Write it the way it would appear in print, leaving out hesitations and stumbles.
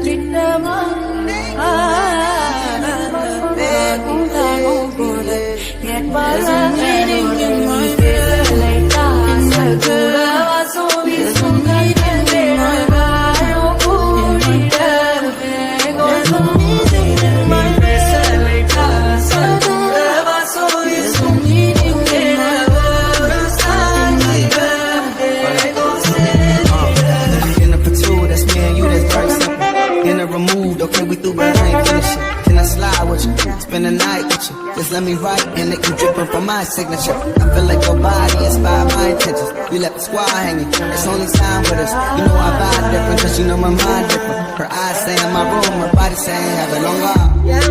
திட்டமா வேகும் போல என் removed, okay, we through, but I ain't finished. Can I slide with you? Spend the night with you. Just let me write and let you drippin' from my signature. I feel like your body inspired my intentions. You left the squad hanging. It's only time with us. You know I vibe different, cause you know my mind different. Her eyes say in my room, her body saying have a long walk. Yeah,